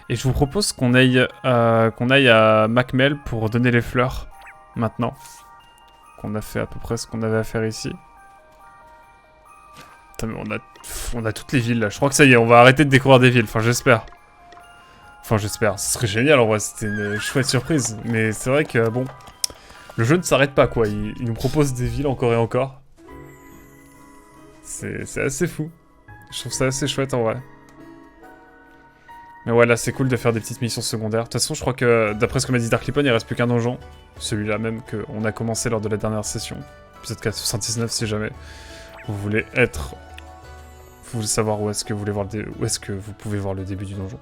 Et je vous propose qu'on aille à Macmel pour donner les fleurs, maintenant. Qu'on a fait à peu près ce qu'on avait à faire ici. Putain, mais on a toutes les villes là. Je crois que ça y est, on va arrêter de découvrir des villes. Enfin, j'espère. Enfin, j'espère. Ce serait génial en vrai, c'était une chouette surprise. Mais c'est vrai que, bon, le jeu ne s'arrête pas quoi. Il nous propose des villes encore et encore. C'est assez fou. Je trouve ça assez chouette en vrai. Mais ouais, là c'est cool de faire des petites missions secondaires. De toute façon, je crois que, d'après ce que m'a dit Darklippon, il reste plus qu'un donjon. Celui-là même qu'on a commencé lors de la dernière session. Épisode 479 si jamais vous voulez être... Vous voulez savoir où est-ce que vous voulez voir où est-ce que vous pouvez voir le début du donjon.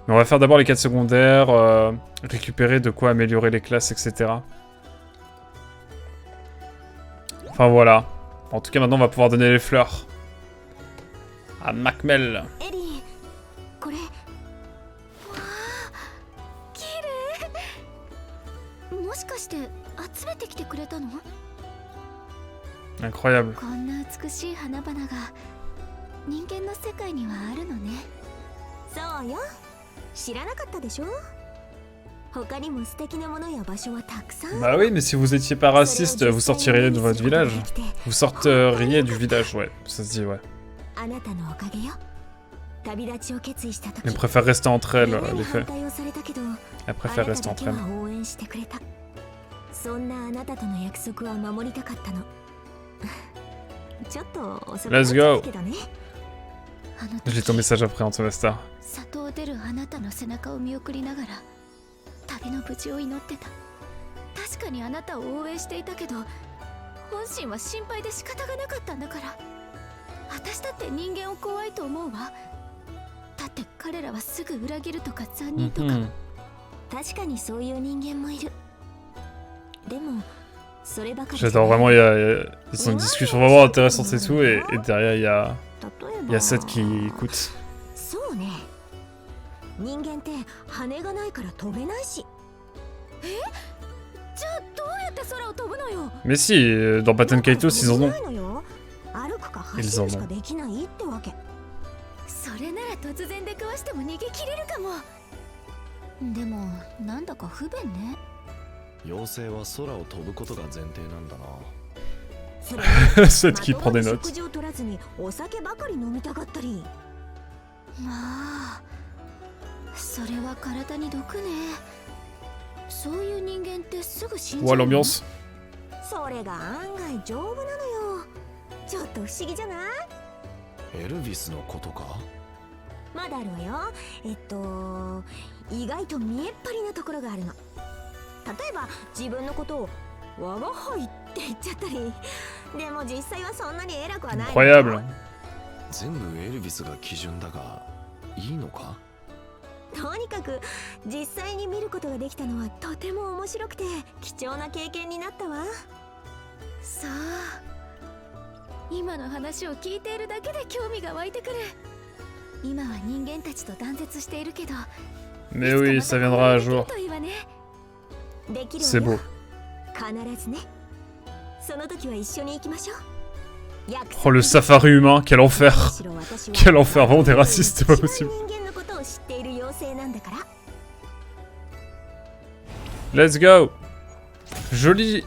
Mais on va faire d'abord les quêtes secondaires, récupérer de quoi améliorer les classes, etc. Enfin voilà. En tout cas maintenant on va pouvoir donner les fleurs. À Macmel. Incroyable. Bah oui, mais si vous étiez pas raciste, vous sortiriez de votre village. Vous sorteriez du village, ouais. Ça se dit, ouais. Elles préfèrent rester entre elles, les faits. Elles préfèrent rester entre elles. Let's go. J'ai ton message après, Antomestar. J'adore vraiment, ils ont une discussion vraiment intéressante et tout, et derrière il y a Seth qui écoute. Mais si, dans Baten Kaitos, ils en ont. Ils en ont. Seth qui prend des notes. Ouah, l'ambiance. Incroyable. とにかく実際に見ることができたのはとても面白くて貴重な経験になったわ。さあ、今の話を聞いているだけで興味が湧いてくる。今は人間たちと断絶しているけど。Mais oui, ça viendra un jour. C'est beau. Oh, le safari humain, quel enfer. Quel enfer, vraiment des racistes, c'est pas possible. Let's go. Joli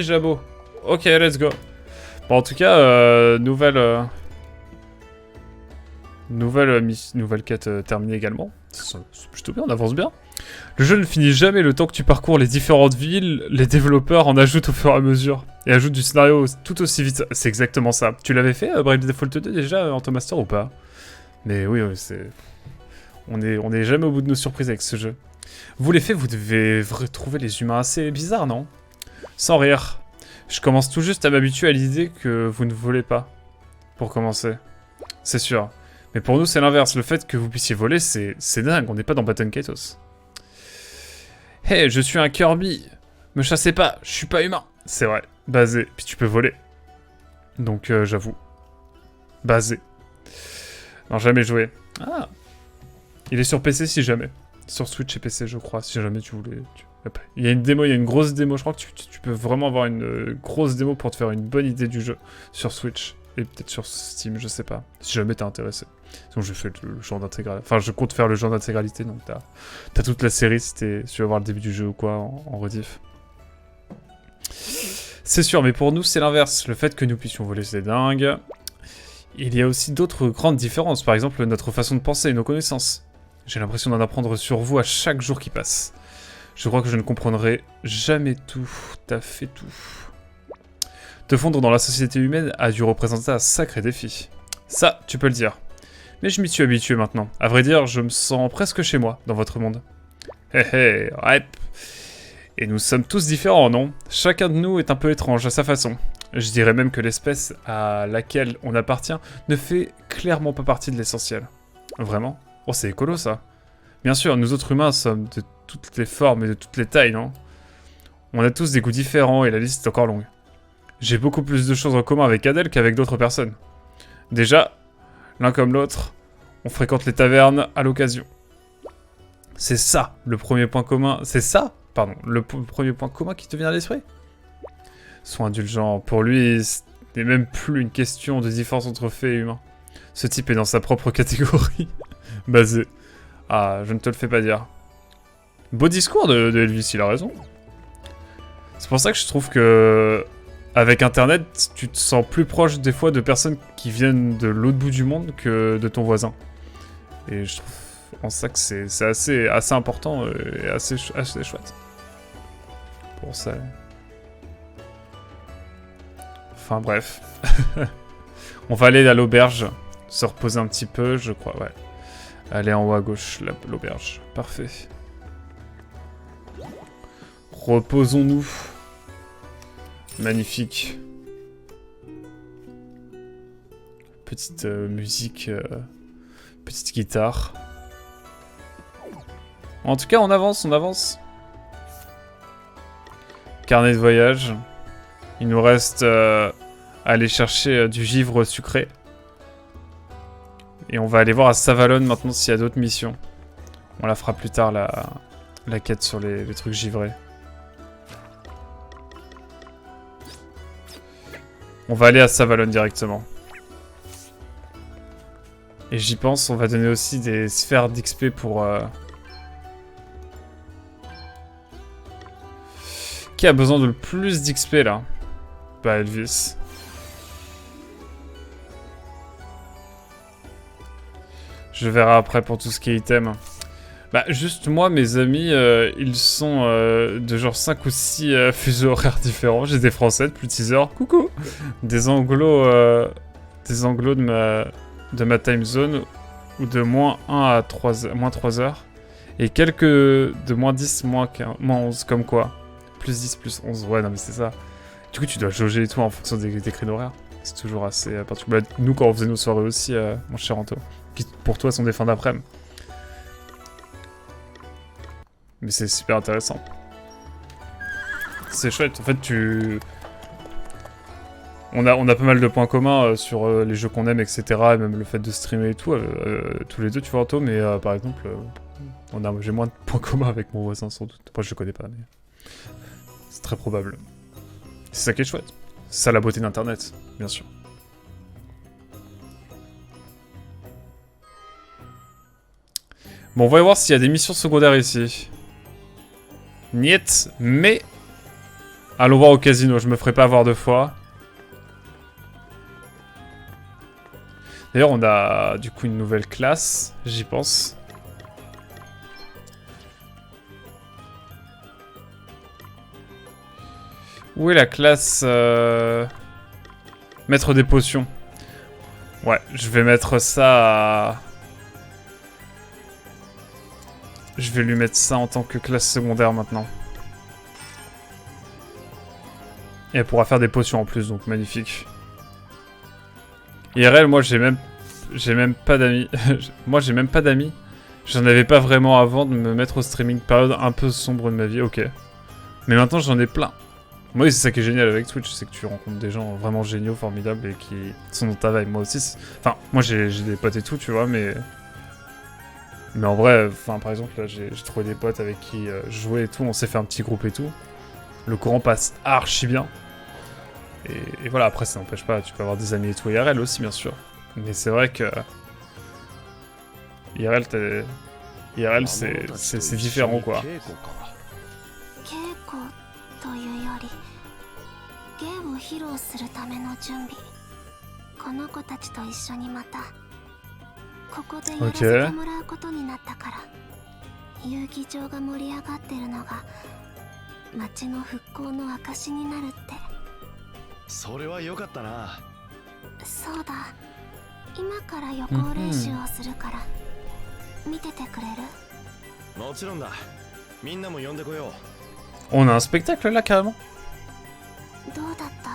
jabot. Ok, let's go. Bon, en tout cas, nouvelle quête terminée également. C'est plutôt bien, on avance bien. Le jeu ne finit jamais le temps que tu parcours les différentes villes. Les développeurs en ajoutent au fur et à mesure. Et ajoutent du scénario tout aussi vite. C'est exactement ça. Tu l'avais fait, Brave Default 2 déjà, Antomaster ou pas? Mais oui, c'est... On est jamais au bout de nos surprises avec ce jeu. Vous les faits, vous devez trouver les humains assez bizarres, non? Sans rire. Je commence tout juste à m'habituer à l'idée que vous ne volez pas. Pour commencer. C'est sûr. Mais pour nous, c'est l'inverse. Le fait que vous puissiez voler, c'est dingue. On n'est pas dans Baten Kaitos. Hey, je suis un Kirby. Me chassez pas, je suis pas humain. C'est vrai. Basé. Puis tu peux voler. Donc, j'avoue. Basé. Non, jamais joué. Ah. Il est sur PC si jamais. Sur Switch et PC, je crois. Si jamais tu voulais... Il y a une démo, il y a une grosse démo. Je crois que tu peux vraiment avoir une grosse démo pour te faire une bonne idée du jeu sur Switch. et peut-être sur Steam, je sais pas. Si jamais t'es intéressé. Sinon, je fais le genre d'intégralité. Enfin, je compte faire le genre d'intégralité, donc t'as toute la série si tu veux voir le début du jeu ou quoi en rediff. C'est sûr, mais pour nous, c'est l'inverse. Le fait que nous puissions voler, c'est dingue. Il y a aussi d'autres grandes différences. Par exemple, notre façon de penser et nos connaissances. J'ai l'impression d'en apprendre sur vous à chaque jour qui passe. Je crois que je ne comprendrai jamais tout à fait tout. Te fondre dans la société humaine a dû représenter un sacré défi. Ça, tu peux le dire. Mais je m'y suis habitué maintenant. À vrai dire, je me sens presque chez moi, dans votre monde. Hé hé, ouais. Et nous sommes tous différents, non? Chacun de nous est un peu étrange à sa façon. Je dirais même que l'espèce à laquelle on appartient ne fait clairement pas partie de l'essentiel. Vraiment? Oh, c'est écolo, ça. Bien sûr, nous autres humains sommes de toutes les formes et de toutes les tailles, non? On a tous des goûts différents et la liste est encore longue. J'ai beaucoup plus de choses en commun avec Adèle qu'avec d'autres personnes. Déjà, l'un comme l'autre, on fréquente les tavernes à l'occasion. C'est ça, le premier point commun. C'est ça, pardon, le premier point commun qui te vient à l'esprit. Sois indulgent. Pour lui, ce n'est même plus une question de différence entre faits et humains. Ce type est dans sa propre catégorie. Basé. Ah, je ne te le fais pas dire. Beau discours de Elvis, il a raison. C'est pour ça que je trouve que... Avec Internet, tu te sens plus proche des fois de personnes qui viennent de l'autre bout du monde que de ton voisin. Et je trouve en ça que c'est assez important et assez chouette. Pour ça. Enfin bref. On va aller à l'auberge, se reposer un petit peu, je crois, ouais. Aller en haut à gauche, l'auberge. Parfait. Reposons-nous. Magnifique. Petite musique, petite guitare. En tout cas, on avance, on avance. Carnet de voyage. Il nous reste à aller chercher du givre sucré. Et on va aller voir à Savalon maintenant s'il y a d'autres missions. On la fera plus tard, la quête sur les trucs givrés. On va aller à Savalon directement. Et j'y pense, on va donner aussi des sphères d'XP pour... Qui a besoin de le plus d'XP là? Bah Elvis. Je verrai après pour tout ce qui est item. Bah juste moi, mes amis, ils sont de genre 5 ou 6 fuseaux horaires différents. J'ai des français de plus de 6 heures. Coucou. Des anglos de ma time zone. Ou de moins 1 à 3 heures. Et quelques de moins 10, moins 11, comme quoi. Plus 10, plus 11. Ouais, non mais c'est ça. Du coup, tu dois jauger et tout en fonction des créneaux horaires. C'est toujours assez particulier. Bah, nous, quand on faisait nos soirées aussi, mon cher Anto. Qui, pour toi, sont des fins d'après-midi. Mais c'est super intéressant. C'est chouette. En fait, on a pas mal de points communs sur les jeux qu'on aime, etc. Et même le fait de streamer et tout, tous les deux, tu vois, Anto. Mais par exemple, j'ai moins de points communs avec mon voisin, sans doute. Moi, je le connais pas, mais c'est très probable. C'est ça qui est chouette. C'est ça la beauté d'Internet, bien sûr. Bon, on va voir s'il y a des missions secondaires ici. Niet, mais... Allons voir au casino, je me ferai pas avoir 2 fois. D'ailleurs, on a du coup une nouvelle classe, j'y pense. Où est la classe Maître des potions. Ouais, je vais mettre ça à... Je vais lui mettre ça en tant que classe secondaire maintenant. Et elle pourra faire des potions en plus, donc magnifique. IRL, moi j'ai même pas d'amis. Moi j'ai même pas d'amis. J'en avais pas vraiment avant de me mettre au streaming. Période un peu sombre de ma vie, ok. Mais maintenant j'en ai plein. Moi c'est ça qui est génial avec Twitch, c'est que tu rencontres des gens vraiment géniaux, formidables et qui sont dans ta vibe. Moi aussi, enfin moi j'ai des potes et tout, tu vois, mais en vrai, enfin par exemple là j'ai trouvé des potes avec qui je jouais et tout, on s'est fait un petit groupe et tout. Le courant passe archi bien. Et voilà, après ça n'empêche pas, tu peux avoir des amis et tout IRL aussi bien sûr. Mais c'est vrai que... IRL, c'est différent quoi. 稽古というより芸を披露するための準備。この子たちと一緒にまたここでやらせてもらうことになったから、遊技場が盛り上がってるのが町の復興の証になるって。それは良かったな。そうだ、今から予行練習をするから見ててくれる？もちろんだ。みんなも呼んでこよう。 On a un spectacle là carrément. どうだった？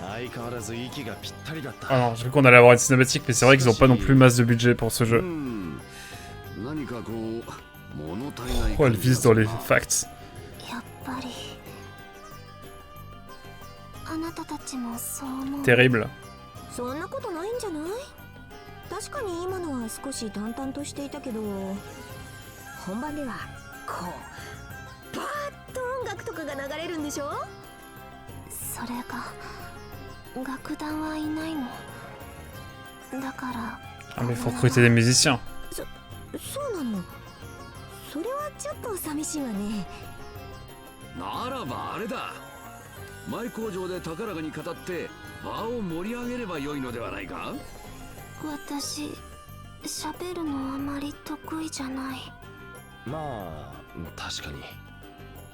相変わらず息がぴったりだった。 Ah non, j'ai cru qu'on allait avoir une cinématique, mais c'est vrai qu'ils ont pas non plus masse de budget pour ce jeu. Oh, elle vise dans les facts. やっぱりあなたたちもそう思う？ Terrible. そんなことないんじゃない？確かに今のは少し淡々としていたけど、本番ではこうパーッと音楽とかが流れるんでしょ？それが楽団はいないのだから。 Ah mais faut recruter des musiciens. そうなの？それはちょっと寂しいわね。ならばあれだ。前工場で高らかに語って場を盛り上げれば良いのではないか？私、喋るのあまり得意じゃない。まあ確かに。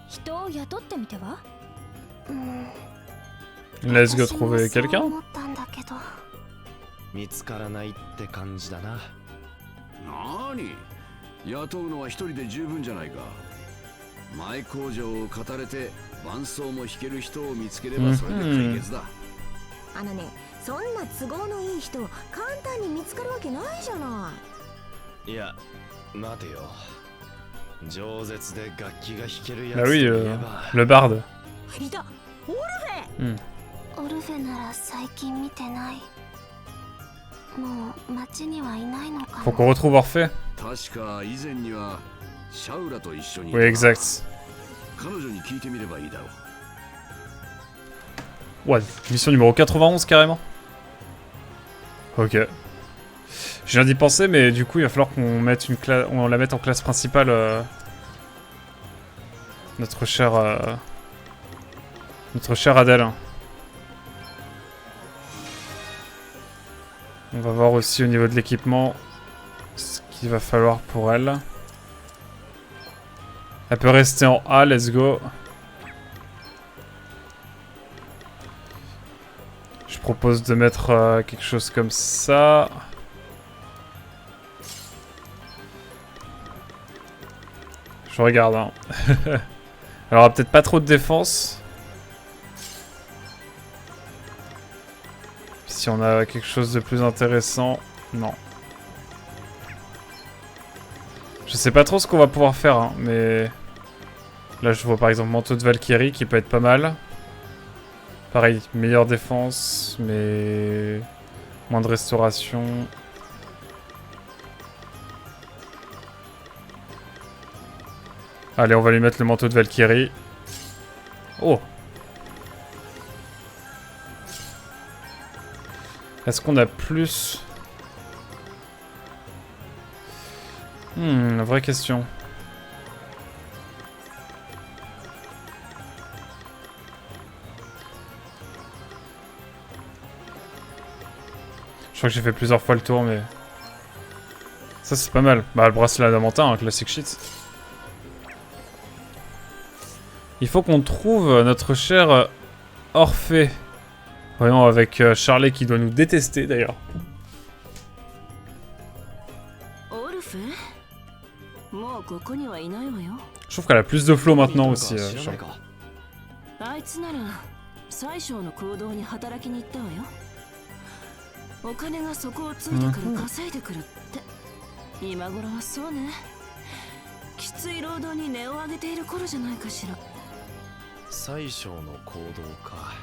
人を雇ってみては？Let's go trouver quelqu'un. 思ったんだけど。見つからないって感じだな。なに？雇うのは一人で十分じゃないか。前工場を語れて伴奏も弾ける人を見つければそれで解決だ。あのね、そんな都合のいい人簡単に見つかるわけないじゃない。いや、待てよ。饒舌で楽器が弾けるやつ Bah と oui, いえば。 le barde. いた、オルフェ。オルフェなら最近見てない。もう町にはいないのかな。 Faut qu'on retrouve Orphée. 確か以前にはシャウラと一緒に。 Oui, exact. 彼女に聞いてみればいいだろう。 Ouais, mission numéro 91 carrément. Ok. Je viens d'y penser, mais du coup il va falloir qu'on mette on la mette en classe principale. Notre chère Adèle. On va voir aussi au niveau de l'équipement ce qu'il va falloir pour elle. Elle peut rester en A, let's go. Je propose de mettre quelque chose comme ça. Je regarde. Hein. Alors peut-être pas trop de défense. Si on a quelque chose de plus intéressant, non. Je sais pas trop ce qu'on va pouvoir faire, hein, mais... Là je vois par exemple manteau de Valkyrie qui peut être pas mal. Pareil, meilleure défense, mais... moins de restauration. Allez, on va lui mettre le manteau de Valkyrie. Oh! Est-ce qu'on a plus? Vraie question. Je crois que j'ai fait plusieurs fois le tour, mais... Ça, c'est pas mal. Bah, le bracelet adamantin, hein, classic shit. Il faut qu'on trouve notre cher Orphée. Voyons, avec Charlet qui doit nous détester, d'ailleurs. Je trouve qu'elle a plus de flow maintenant aussi, Charlet. あいつなら最小の行動に働きに行ったわよ。お金がそこをついてくる稼いでくるって。今頃はそうね。きつい労働に値を上げている頃じゃないかしら。最小の行動か。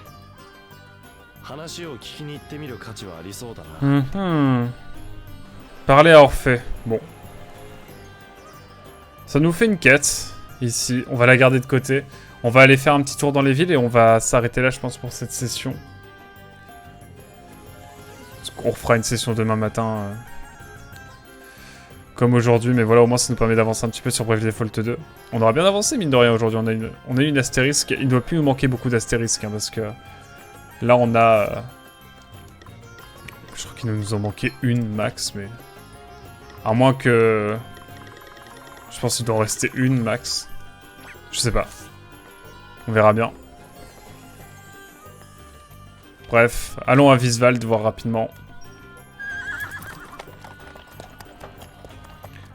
話を聞きに行ってみる価値はありそうだな。Parler à Orphée. Bon. Ça nous fait une quête, ici. On va la garder de côté. On va aller faire un petit tour dans les villes et on va s'arrêter là, je pense, pour cette session. On refera une session demain matin. Comme aujourd'hui, mais voilà, au moins ça nous permet d'avancer un petit peu sur Bravely Default 2. On aura bien avancé, mine de rien, aujourd'hui. On a eu une astérisque. Il ne doit plus nous manquer beaucoup d'astérisques, hein, parce que là, on a... je crois qu'il nous en manquait une max, mais... à moins que... je pense qu'il doit en rester une max. Je sais pas. On verra bien. Bref, allons à Visvald voir rapidement.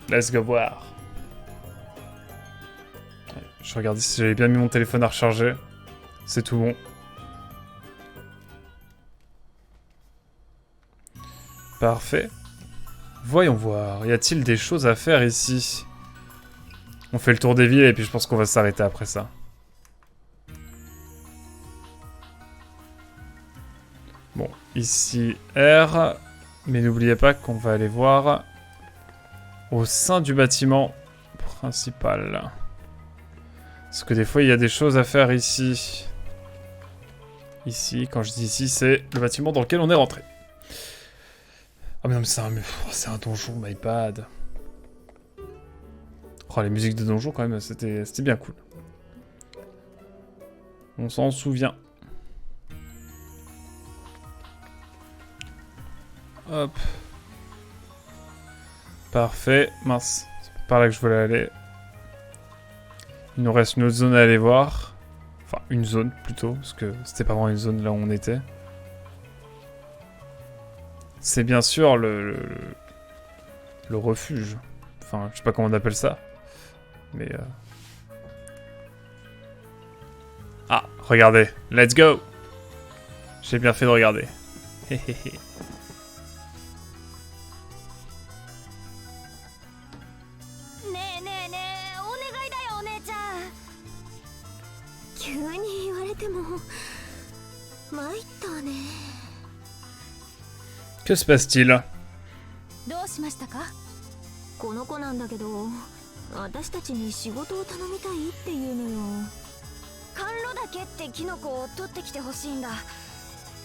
Let's go voir. Je regardais si j'avais bien mis mon téléphone à recharger. C'est tout bon. Parfait. Voyons voir. Y a-t-il des choses à faire ici? On fait le tour des villes et puis je pense qu'on va s'arrêter après ça. Bon, ici R. Mais n'oubliez pas qu'on va aller voir au sein du bâtiment principal. Parce que des fois, il y a des choses à faire ici. Ici, quand je dis ici, c'est le bâtiment dans lequel on est rentré. Ah mais non, mais c'est un donjon, my bad. Oh, les musiques de donjon, quand même, c'était bien cool. On s'en souvient. Hop. Parfait. Mince. C'est par là que je voulais aller. Il nous reste une autre zone à aller voir. Enfin, une zone plutôt, parce que c'était pas vraiment une zone là où on était. C'est bien sûr le refuge. Enfin, je sais pas comment on appelle ça. Mais... ah, regardez. Let's go. J'ai bien fait de regarder. Hehehe. 急に言われても参ったわね。 Que se passe-t-il? どうしましたか？この子なんだけど、私たちに仕事を頼みたいっていうのよ。甘露岳ってキノコを取ってきてほしいんだ。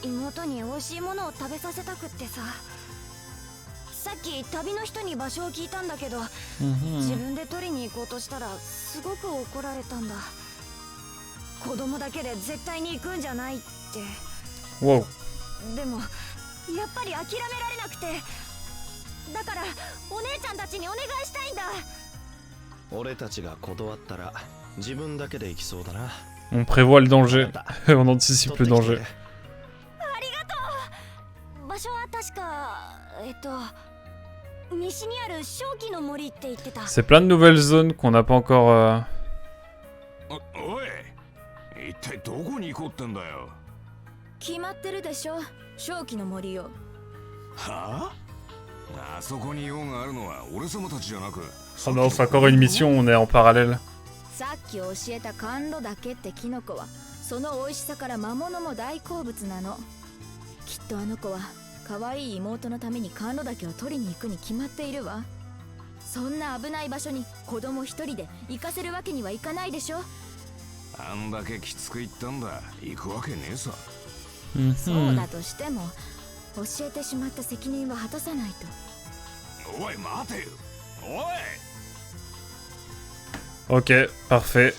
妹に美味しいものを食べさせたくってさ。さっき旅の人に場所を聞いたんだけど、自分で取りに行こうとしたらすごく怒られたんだ。子供だけで絶対に行くんじゃないって。Wow. でもやっぱり諦められなくて、だからお姉ちゃんたちにお願いしたいんだ。俺たちが断ったら自分だけで行きそうだな。 On prévoit le danger. On anticipe le danger. ありがとう。場所は確か西にある正気の森って言ってた。 C'est plein de nouvelles zones qu'on n'a pas encore... おい、一体どこに行こうってんだよ。決まってるでしょ、正気の森よ。はあ、あそこに用があるのは俺様たちじゃなく。 Oh non, c'est encore une mission, on est en parallèle. さっき教えた甘露岳ってキノコはその美味しさから魔物も大好物なの。きっとあの子は可愛い妹のために甘露岳を取りに行くに決まっているわ。そんな危ない場所に子供一人で行かせるわけにはいかないでしょ。あんだけきつく言ったんだ、行くわけねえさ。そうだとしても教えてしまった責任は果たさないと。おい待てよ、おい。 Ok, parfait.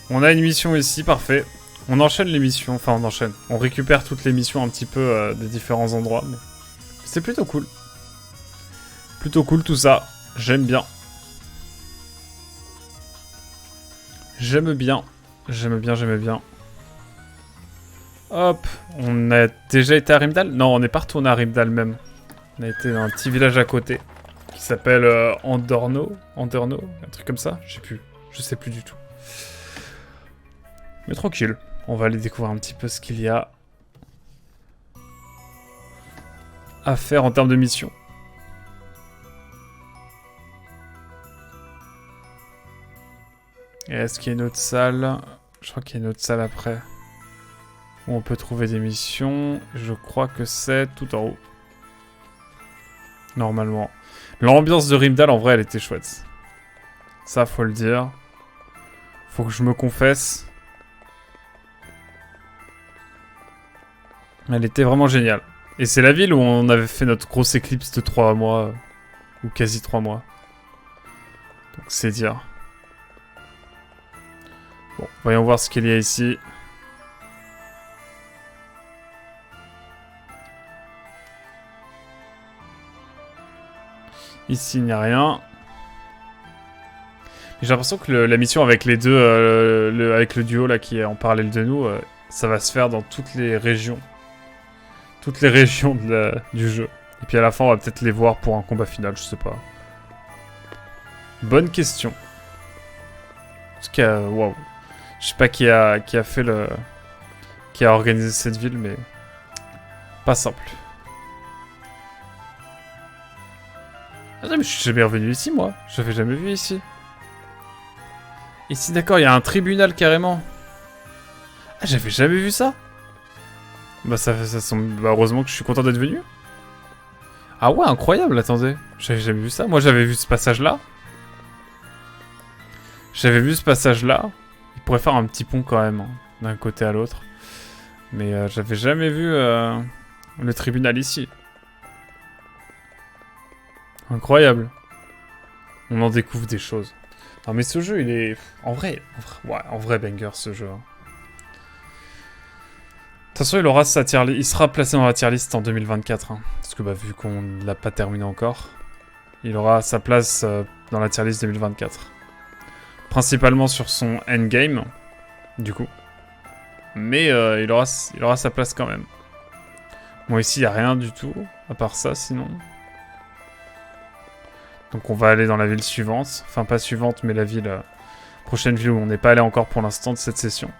On a une mission ici, parfait. On enchaîne les missions, enfin on enchaîne. On récupère toutes les missions un petit peu des différents endroits. Mais... c'est plutôt cool. Plutôt cool tout ça. J'aime bien. J'aime bien. J'aime bien, j'aime bien. Hop, on a déjà été à Rimdal? Non, on n'est pas retourné à Rimdal même. On a été dans un petit village à côté. Qui s'appelle Andorno, un truc comme ça, je sais plus du tout. Mais tranquille, on va aller découvrir un petit peu ce qu'il y a à faire en termes de mission. Et est-ce qu'il y a une autre salle? Je crois qu'il y a une autre salle après. Où on peut trouver des missions. Je crois que c'est tout en haut. Normalement. L'ambiance de Rimdal, en vrai, elle était chouette. Ça, faut le dire. Faut que je me confesse. Elle était vraiment géniale. Et c'est la ville où on avait fait notre grosse éclipse de 3 mois. Ou quasi 3 mois. Donc c'est dire. Bon, voyons voir ce qu'il y a ici. Ici, il n'y a rien. J'ai l'impression que la mission avec les deux, avec le duo là qui est en parallèle de nous, ça va se faire dans toutes les régions. Toutes les régions du jeu. Et puis à la fin, on va peut-être les voir pour un combat final, je sais pas. Bonne question. En tout cas, waouh. Je sais pas qui a fait le... Qui a organisé cette ville, mais... Pas simple. Ah non, mais je suis jamais revenu ici, moi. J'avais jamais vu ici. Ici, d'accord, il y a un tribunal, carrément. Ah, j'avais jamais vu ça. Bah, ça semble... Bah, heureusement que je suis content d'être venu. Ah ouais, incroyable, attendez. J'avais jamais vu ça. Moi, j'avais vu ce passage-là. J'avais vu ce passage-là. Il pourrait faire un petit pont, quand même, hein, d'un côté à l'autre. Mais j'avais jamais vu le tribunal ici. Incroyable. On en découvre des choses. Non mais ce jeu, il est... En vrai banger, ce jeu. De toute façon, il sera placé dans la tier list en 2024. Hein, parce que vu qu'on ne l'a pas terminé encore, il aura sa place dans la tier list 2024. Principalement sur son endgame, du coup. Mais il aura sa place quand même. Bon, ici, il n'y a rien du tout, à part ça, sinon... Donc on va aller dans la ville suivante. Enfin, pas suivante, mais la ville... prochaine ville où on n'est pas allé encore pour l'instant de cette session.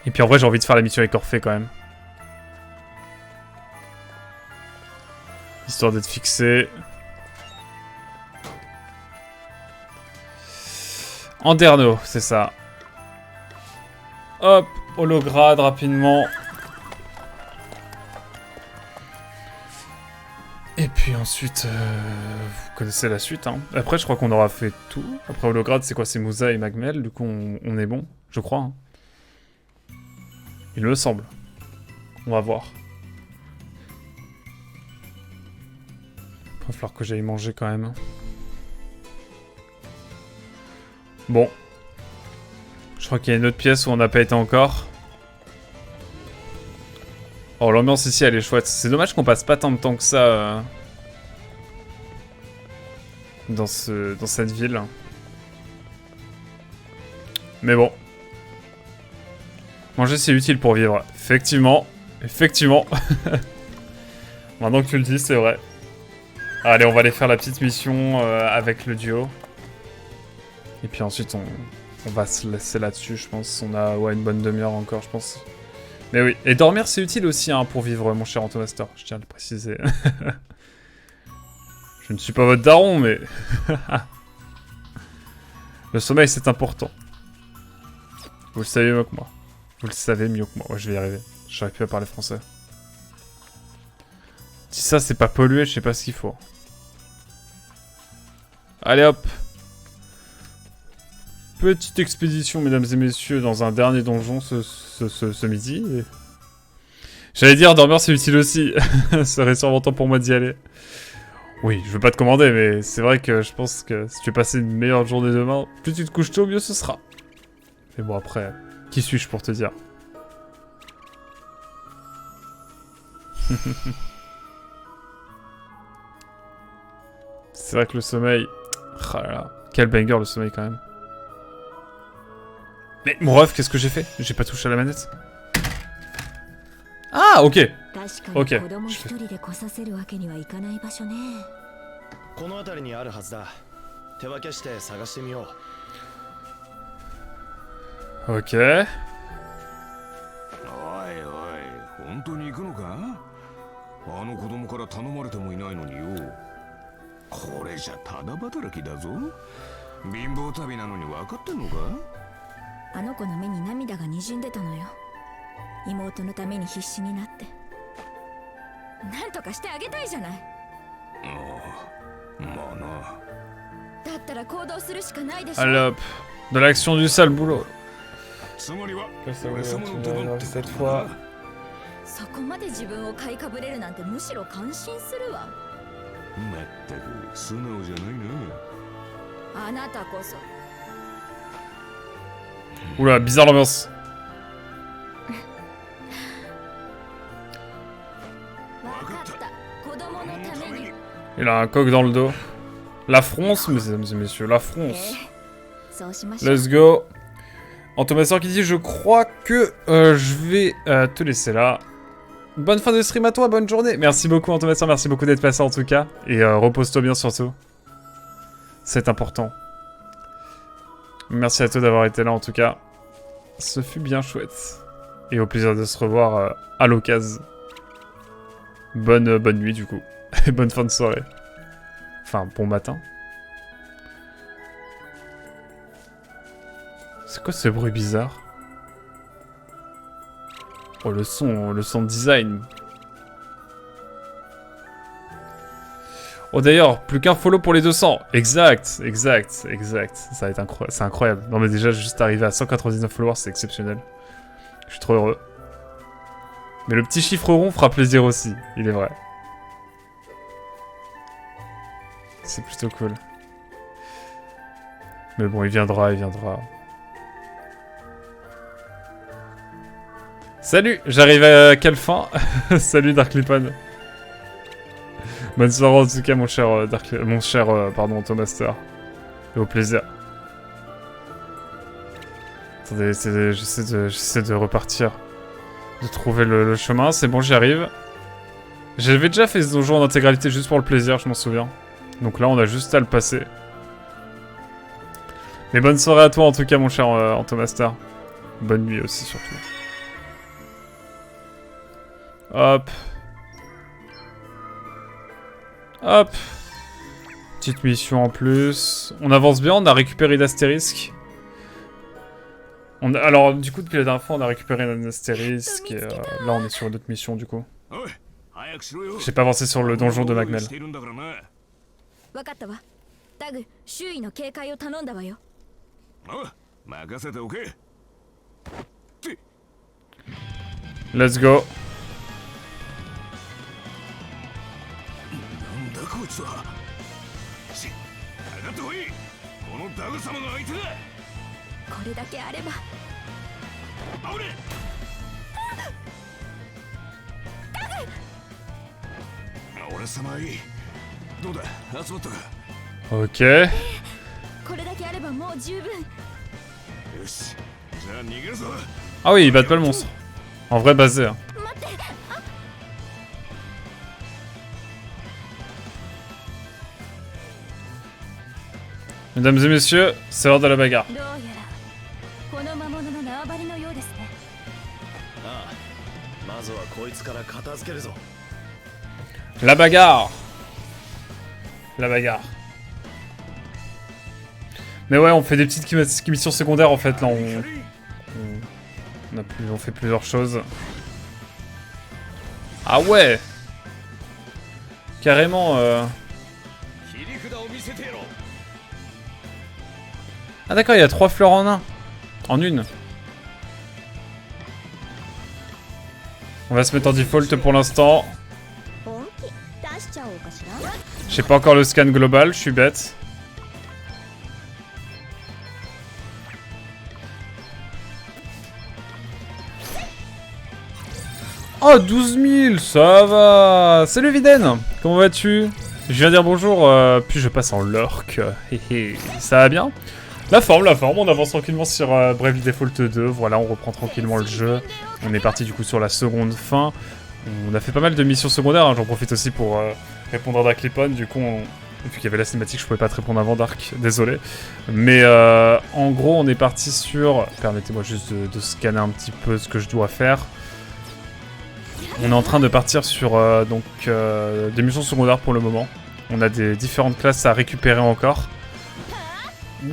Et puis en vrai, j'ai envie de faire la mission avec Orphée quand même. Histoire d'être fixé. Anderno, c'est ça. Hop, holograde rapidement. Et puis ensuite, vous connaissez la suite. Hein. Après, je crois qu'on aura fait tout. Après holograde, c'est quoi? C'est Musa et Magmel. Du coup, on est bon, je crois. Hein. Il me semble. On va voir. Il va falloir que j'aille manger quand même. Bon. Je crois qu'il y a une autre pièce où on n'a pas été encore. Oh, l'ambiance ici, elle est chouette. C'est dommage qu'on passe pas tant de temps que ça dans cette ville. Mais bon. Manger, c'est utile pour vivre. Effectivement. Effectivement. Maintenant que tu le dis, c'est vrai. Allez, on va aller faire la petite mission avec le duo. Et puis ensuite, on va se laisser là-dessus, je pense. On a une bonne demi-heure encore, je pense. Mais oui, et dormir c'est utile aussi hein, pour vivre, mon cher Antomaster, je tiens à le préciser. Je ne suis pas votre daron, mais... Le sommeil c'est important. Vous le savez mieux que moi. Vous le savez mieux que moi. Ouais, je vais y arriver. J'arrive plus à parler français. Si ça c'est pas pollué, je sais pas ce qu'il faut. Allez hop. Petite expédition, mesdames et messieurs, dans un dernier donjon ce midi. Et... J'allais dire, dormir c'est utile aussi. Ça serait sûrement temps pour moi d'y aller. Oui, je veux pas te commander, mais c'est vrai que je pense que si tu veux passer une meilleure journée demain, plus tu te couches tôt, mieux ce sera. Mais bon, après, qui suis-je pour te dire? C'est vrai que le sommeil... Oh là là, quel banger le sommeil quand même. Mais mon ref, qu'est-ce que j'ai fait? J'ai pas touché à la manette. Ah, ok. Ok. この辺りにあるはずだ。手分けして探してみよう。 Ok. おいおい、本当に行くのか？あの子供から頼まれてもいないのによ。これじゃただ働きだぞ。貧乏旅なのに分かってんのか？あの子の目に涙がにじんでたのよ。妹のために必死になって。なんとかしてあげたいじゃない。ああ、まあな。だったら行動するしかないでしょ。Allez hop. De l'action du sale boulot. つまりは Cette fois. そこまで自分を買いかぶれるなんてむしろ感心するわ。まったく素直じゃないな。あなたこそ。 Oula, bizarre l'ambiance. わかった。子供のために。 Il a un coq dans le dos. La fronce, mesdames et messieurs, la fronce. そうしましょう。 Let's go. Antomasseur qui dit je crois que je vais te laisser là. Bonne fin de stream à toi, bonne journée. Merci beaucoup Antomasseur, merci beaucoup d'être passé en tout cas. Et repose-toi bien surtout. C'est important. Merci à toi d'avoir été là en tout cas. Ce fut bien chouette. Et au plaisir de se revoir à l'occasion. Bonne nuit du coup. Et bonne fin de soirée. Enfin, bon matin. C'est quoi ce bruit bizarre? Oh, le son design. Oh d'ailleurs, plus qu'un follow pour les 200. Exact. Ça va être incroyable. C'est incroyable. Non mais déjà, juste arriver à 199 followers, c'est exceptionnel. Je suis trop heureux. Mais le petit chiffre rond fera plaisir aussi, il est vrai. C'est plutôt cool. Mais bon, il viendra. Salut, j'arrive à quelle fin? Salut Darklipon. Bonne soirée en tout cas mon cher Antomaster. Et au plaisir. Attendez, j'essaie de repartir. De trouver le chemin, c'est bon j'y arrive. J'avais déjà fait ce donjon en intégralité juste pour le plaisir, je m'en souviens. Donc là on a juste à le passer. Mais bonne soirée à toi en tout cas mon cher Antomaster. Bonne nuit aussi surtout. Hop. Hop. Petite mission en plus. On avance bien, on a récupéré l'astérisque. Alors, du coup, depuis la dernière fois, on a récupéré un astérisque. Et là, on est sur une autre mission, du coup. J'ai pas avancé sur le donjon de Magmel. わかったわ。タグ、周囲の警戒を頼んだわよ。任せておけ。 Let's go. なんだこいつは。上がってこい。このダグ様が相手だ。これだけあれば。危ねえ。俺様いい。どうだ、集まったか。 Ok. これだけあればもう十分。よし、じゃあ逃げるぞ。 Ah oui, ils battent pas le monstre. En vrai, basé. Hein. 待って。 Mesdames et messieurs, c'est l'heure de la bagarre. どうやらこの魔物の縄張りのようですね。ああ、まずはこいつから片付けるぞ。 La bagarre. La bagarre. Mais ouais, on fait des petites missions secondaires en fait. Là, on fait plusieurs choses. Ah ouais. Carrément. Ah d'accord, il y a 3 fleurs en un. En une. On va se mettre en default pour l'instant. J'ai pas encore le scan global, je suis bête. Oh, 12 000, ça va. Salut Viden, comment vas-tu? Je viens dire bonjour, puis je passe en lurk. Ça va bien? La forme, on avance tranquillement sur Bravely Default 2. Voilà, on reprend tranquillement le jeu. On est parti du coup sur la seconde fin. On a fait pas mal de missions secondaires, hein. J'en profite aussi pour répondre à Darklipon. Du coup, vu qu'il y avait la cinématique, je pouvais pas te répondre avant Dark, désolé. Mais en gros, on est parti sur... Permettez-moi juste de scanner un petit peu ce que je dois faire. On est en train de partir sur des missions secondaires pour le moment. On a des différentes classes à récupérer encore.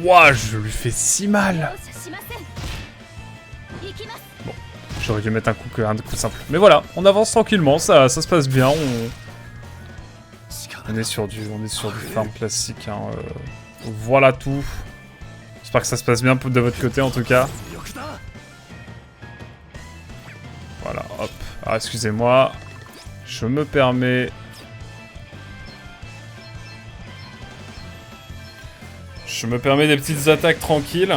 Ouah, je lui fais si mal. Bon, j'aurais dû mettre un coup simple. Mais voilà, on avance tranquillement, ça se passe bien. On est sur du farm classique. Hein, voilà tout. J'espère que ça se passe bien de votre côté en tout cas. Voilà, hop. Ah, excusez-moi. Je me permets... Je me permets des petites attaques tranquilles.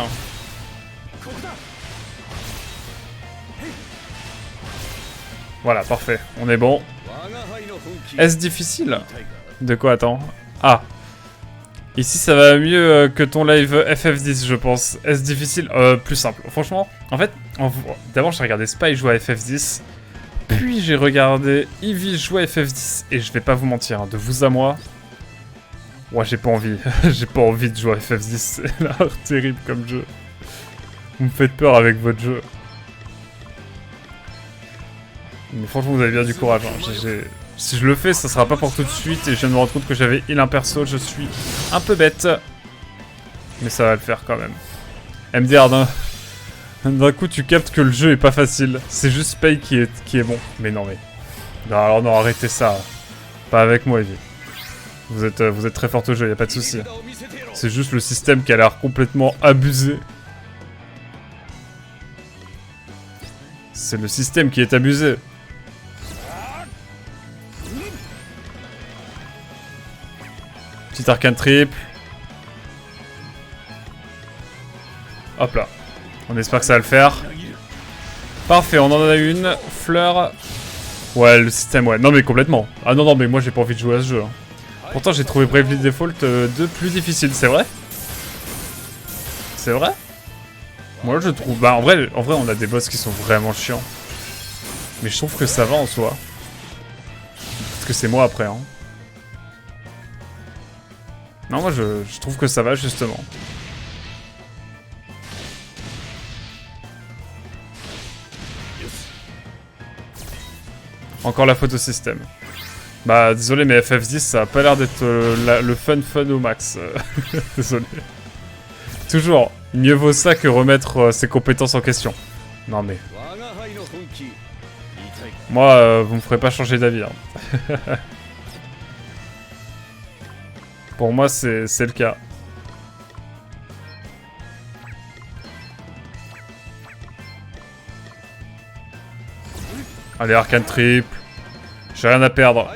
Voilà, parfait. On est bon. Est-ce difficile? De quoi, attends? Ah. Ici, ça va mieux que ton live FF10, je pense. Est-ce difficile? Plus simple. Franchement, en fait, d'abord, j'ai regardé Spy jouer à FF10. Puis, j'ai regardé Eevee jouer à FF10. Et je vais pas vous mentir, hein, de vous à moi... Ouais, j'ai pas envie. J'ai pas envie de jouer à FF10. C'est l'air terrible comme jeu. Vous me faites peur avec votre jeu. Mais franchement, vous avez bien du courage. Hein. Si je le fais, ça sera pas pour tout de suite. Et je viens de me rendre compte que j'avais heal un perso. Je suis un peu bête. Mais ça va le faire quand même. MDR, d'un coup, tu captes que le jeu est pas facile. C'est juste Spy qui est bon. Mais non, mais... Non, alors non, arrêtez ça. Pas avec moi, Evie. Vous êtes très fort au jeu, y a pas de souci. C'est juste le système qui a l'air complètement abusé. C'est le système qui est abusé. Petit arcane triple. Hop là. On espère que ça va le faire. Parfait, on en a une. Fleur. Ouais, le système, ouais. Non mais complètement. Ah non, mais moi j'ai pas envie de jouer à ce jeu. Hein. Pourtant j'ai trouvé Bravely Default 2 plus difficile, c'est vrai? C'est vrai? Moi je trouve... Bah en vrai on a des boss qui sont vraiment chiants. Mais je trouve que ça va en soi. Parce que c'est moi après, hein. Non, moi je trouve que ça va justement. Encore la faute au système. Bah désolé mais FF10 ça a pas l'air d'être le fun au max. Désolé. Toujours, mieux vaut ça que remettre ses compétences en question. Non mais... Moi, vous me ferez pas changer d'avis. Hein. Pour moi c'est le cas. Allez, arcane triple. J'ai rien à perdre.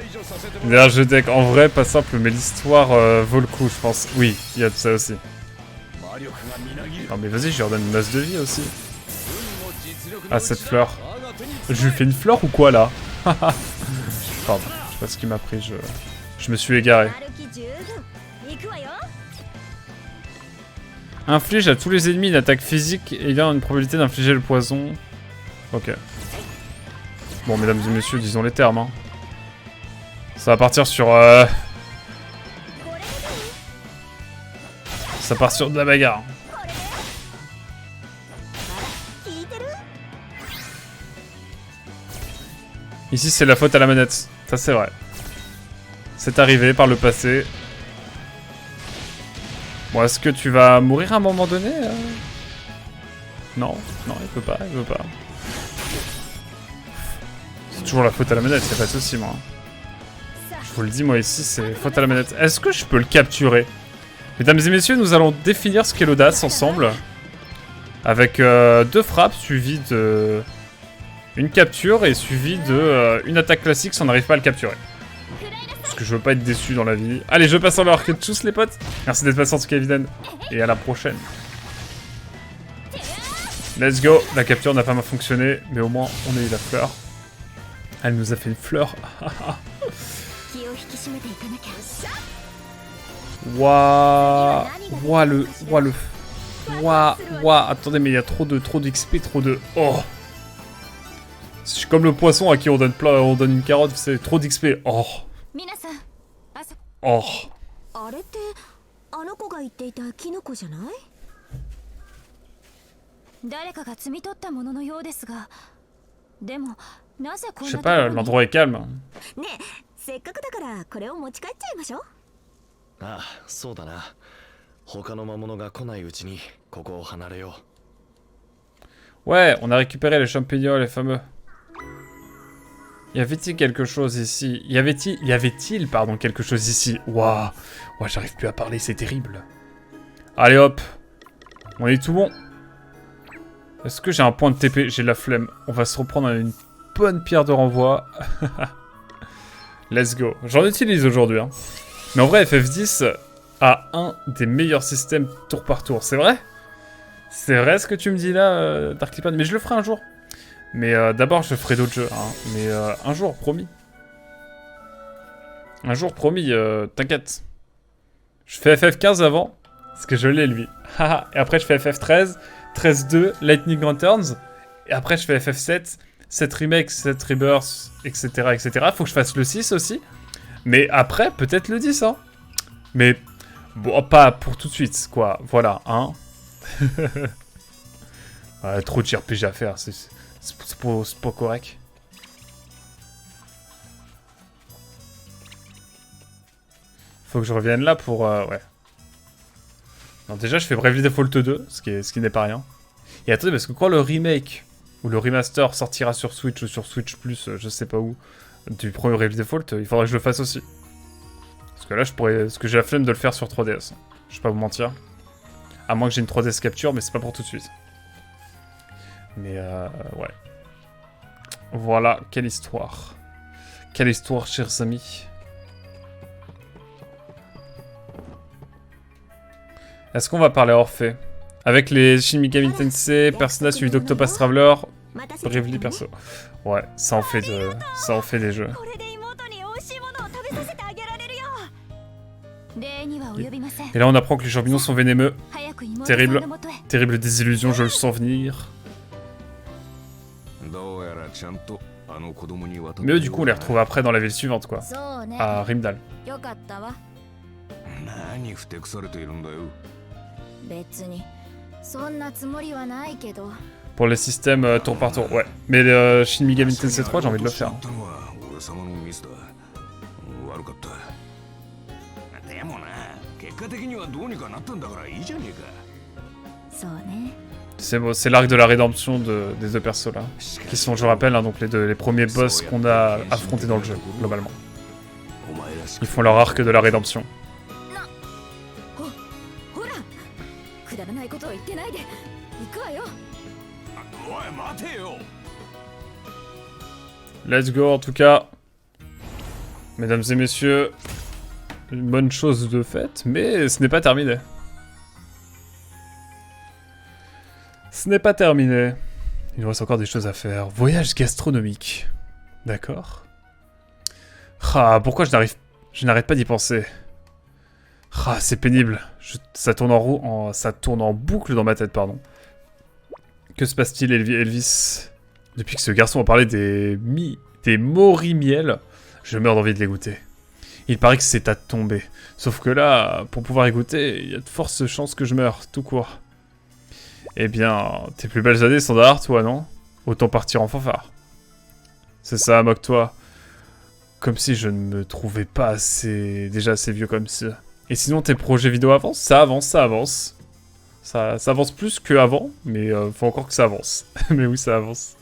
D'ailleurs, je deck en vrai, pas simple, mais l'histoire vaut le coup, je pense. Oui, il y a de ça aussi. Non, mais vas-y, je lui redonne une masse de vie aussi. Ah, cette fleur. Je lui fais une fleur ou quoi là? Pardon, je sais pas ce qui m'a pris, je me suis égaré. Inflige à tous les ennemis une attaque physique ayant une probabilité d'infliger le poison. Ok. Bon, mesdames et messieurs, disons les termes. Hein. Ça va partir sur... Ça part sur de la bagarre. Ici, c'est la faute à la manette. Ça, c'est vrai. C'est arrivé par le passé. Bon, est-ce que tu vas mourir à un moment donné Non, non, il peut pas, il veut pas. C'est toujours la faute à la manette, y'a pas de soucis, moi. Je vous le dis, moi, ici, c'est faute à la manette. Est-ce que je peux le capturer? Mesdames et messieurs, nous allons définir ce qu'est l'audace ensemble. Avec 2 frappes suivies de... une capture et suivie de une attaque classique si on n'arrive pas à le capturer. Parce que je veux pas être déçu dans la vie. Allez, je passe en leur que tous les potes. Merci d'être passé en tout cas, Eviden. Et à la prochaine. Let's go. La capture n'a pas fonctionné, mais au moins on a eu la fleur. Elle nous a fait une fleur. Waouh. Waouh. Attendez, mais il y a trop d'XP, trop de... Oh. Je suis comme le poisson à qui on donne une carotte, c'est trop d'XP. Oh. Oh. Je sais pas, l'endroit est calme. せっかくだからこれを持ち帰っちゃいましょう。ああ、そうだな。他の魔物が来ないうちにここを離れよう。Ouais, on a récupéré les champignons, les fameux. Y avait-il quelque chose ici? Y avait-il, pardon, quelque chose ici? Waouh, j'arrive plus à parler, c'est terrible. Allez hop. On est tout bon. Est-ce que j'ai un point de TP? J'ai la flemme. On va se reprendre à une bonne pierre de renvoi. Let's go. J'en utilise aujourd'hui. Hein. Mais en vrai, FF10 a un des meilleurs systèmes tour par tour. C'est vrai? C'est vrai ce que tu me dis là, Darklipan? Mais je le ferai un jour. Mais d'abord, je ferai d'autres jeux. Hein. Mais un jour, promis. Un jour, promis, t'inquiète. Je fais FF15 avant, parce que je l'ai, lui. Et après, je fais FF13, 13-2, Lightning Lanterns. Et après, je fais FF7, 7 Remake, 7 Rebirth, etc., etc. Faut que je fasse le 6 aussi. Mais après, peut-être le 10, hein. Mais, bon, pas pour tout de suite, quoi. Voilà, hein. Ouais, trop de JRPG à faire, c'est pas correct. Faut que je revienne là pour... ouais. Non, déjà, je fais Bravely Default 2, ce qui n'est pas rien. Et attendez, parce que quand le remake ou le remaster sortira sur Switch ou sur Switch Plus, je sais pas où, du premier Bravely Default, il faudra que je le fasse aussi. Parce que là, je pourrais... Parce que j'ai la flemme de le faire sur 3DS. Je vais pas vous mentir. À moins que j'ai une 3DS capture, mais c'est pas pour tout de suite. Mais ouais. Voilà, quelle histoire. Quelle histoire, chers amis. Est-ce qu'on va parler Orphée? Avec les Shin Megami Tensei, Persona suivi d'Octopath Traveler, Bravely perso. Ouais, ça en fait des jeux. Et là on apprend que les champignons sont vénémeux. Terrible. Terrible désillusion, je le sens venir. Mais eux, du coup, on les retrouve après dans la ville suivante, quoi. À Rimdal. Pour les systèmes tour par tour, ouais. Mais Shin Megami Tensei 3, j'ai envie de le faire. C'est bon, c'est l'arc de la rédemption des deux persos là. Qui sont, je rappelle, hein, donc les premiers boss qu'on a affrontés dans le jeu, globalement. Ils font leur arc de la rédemption. Let's go en tout cas. Mesdames et messieurs, une bonne chose de faite, mais ce n'est pas terminé. Ce n'est pas terminé. Il nous reste encore des choses à faire. Voyage gastronomique. D'accord. Ah, pourquoi je n'arrête pas d'y penser. Ah, c'est pénible. Ça tourne en boucle dans ma tête, pardon. Que se passe-t-il, Elvis? Depuis que ce garçon a parlé des Mori-miel, je meurs d'envie de les goûter. Il paraît que c'est à tomber. Sauf que là, pour pouvoir y goûter, il y a de fortes chances que je meure, tout court. Eh bien, tes plus belles années sont derrière toi, non? Autant partir en fanfare. C'est ça, moque-toi. Comme si je ne me trouvais pas déjà assez vieux comme ça. Et sinon, tes projets vidéo avancent? Ça avance, ça avance. Ça avance plus qu'avant, mais faut encore que ça avance. Mais oui, ça avance.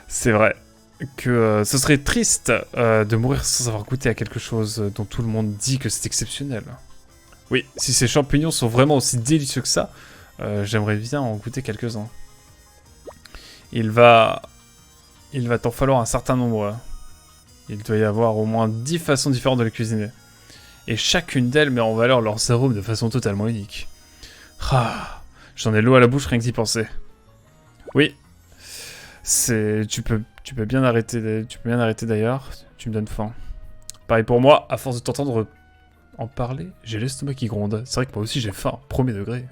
C'est vrai que ce serait triste de mourir sans avoir goûté à quelque chose dont tout le monde dit que c'est exceptionnel. Oui, si ces champignons sont vraiment aussi délicieux que ça, j'aimerais bien en goûter quelques-uns. Il va t'en falloir un certain nombre. Il doit y avoir au moins 10 façons différentes de les cuisiner. Et chacune d'elles met en valeur leurs arômes de façon totalement unique. Ah, j'en ai l'eau à la bouche rien que d'y penser. Oui, tu peux bien arrêter d'ailleurs. Tu me donnes faim. Pareil pour moi, à force de t'entendre en parler, j'ai l'estomac qui gronde. C'est vrai que moi aussi j'ai faim, premier degré.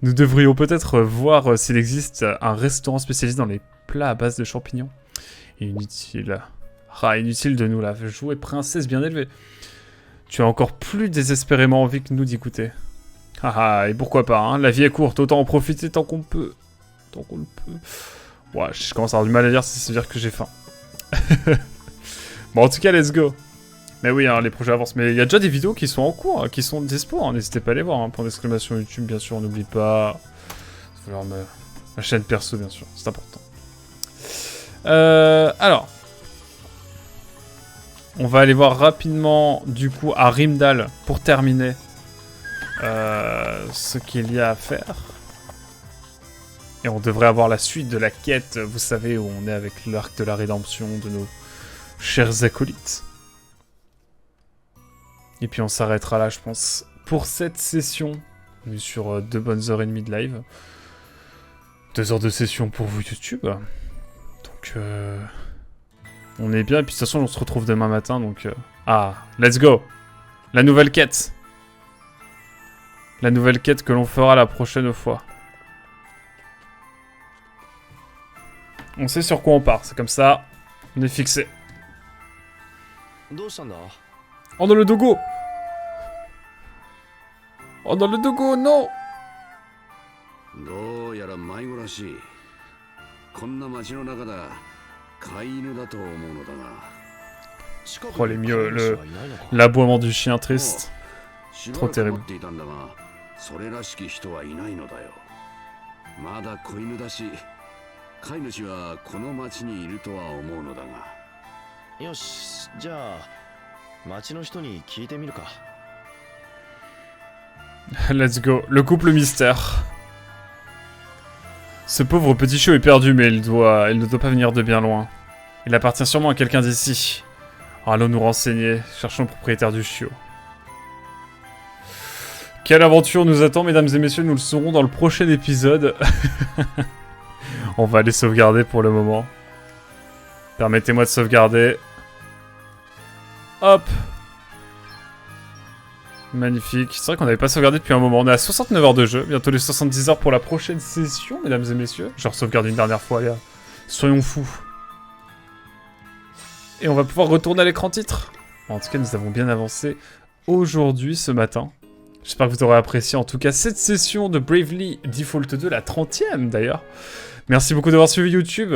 Nous devrions peut-être voir s'il existe un restaurant spécialisé dans les plats à base de champignons. Inutile. Ah, inutile de nous la jouer princesse bien élevée. Tu as encore plus désespérément envie que nous d'y goûter. Ah, et pourquoi pas, hein, la vie est courte, autant en profiter tant qu'on peut. Tant qu'on le peut. Ouais, je commence à avoir du mal à dire si ça veut dire que j'ai faim. Bon, en tout cas, let's go. Mais oui, hein, les projets avancent. Mais il y a déjà des vidéos qui sont en cours, hein, qui sont dispo. Hein. N'hésitez pas à les voir. Hein. Point d'exclamation YouTube, bien sûr, n'oublie pas. Alors, ma chaîne perso, bien sûr, c'est important. Alors. On va aller voir rapidement, du coup, à Rimdal, pour terminer ce qu'il y a à faire. Et on devrait avoir la suite de la quête, vous savez, où on est avec l'arc de la rédemption de nos chers acolytes. Et puis on s'arrêtera là, je pense, pour cette session. On est sur 2 bonnes heures et demie de live. 2 heures de session pour vous YouTube. Donc on est bien, et puis de toute façon on se retrouve demain matin, donc... Ah, let's go! La nouvelle quête! La nouvelle quête que l'on fera la prochaine fois. On sait sur quoi on part, c'est comme ça, on est fixé. どうしたんだ Oh dans le dogo! Oh dans le dogo, non! どうやら迷子らしい。こんな街の中だ。飼い犬だと思うのだが。 Oh les mieux, l'aboiement du chien triste. しば Trop らく terrible. 待っていたんだが、それらしき人はいないのだよ。まだ子犬だし、飼い主はこの町にいるとは思うのだが。よし、じゃあ町の人に聞いてみるか。 Let's go, le couple mystère. Ce pauvre petit chiot est perdu, mais il ne doit pas venir de bien loin. Il appartient sûrement à quelqu'un d'ici. Allons nous renseigner, cherchons le propriétaire du chiot. Quelle aventure nous attend, mesdames et messieurs, nous le saurons dans le prochain épisode. On va aller sauvegarder pour le moment. Permettez-moi de sauvegarder. Hop. Magnifique. C'est vrai qu'on n'avait pas sauvegardé depuis un moment. On est à 69 heures de jeu. Bientôt les 70 heures pour la prochaine session, mesdames et messieurs. Je sauvegarde une dernière fois, les gars. Soyons fous. Et on va pouvoir retourner à l'écran titre. En tout cas, nous avons bien avancé aujourd'hui, ce matin. J'espère que vous aurez apprécié, en tout cas, cette session de Bravely Default 2, la 30e d'ailleurs. Merci beaucoup d'avoir suivi YouTube.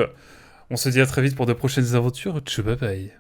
On se dit à très vite pour de prochaines aventures. Tchou, bye bye.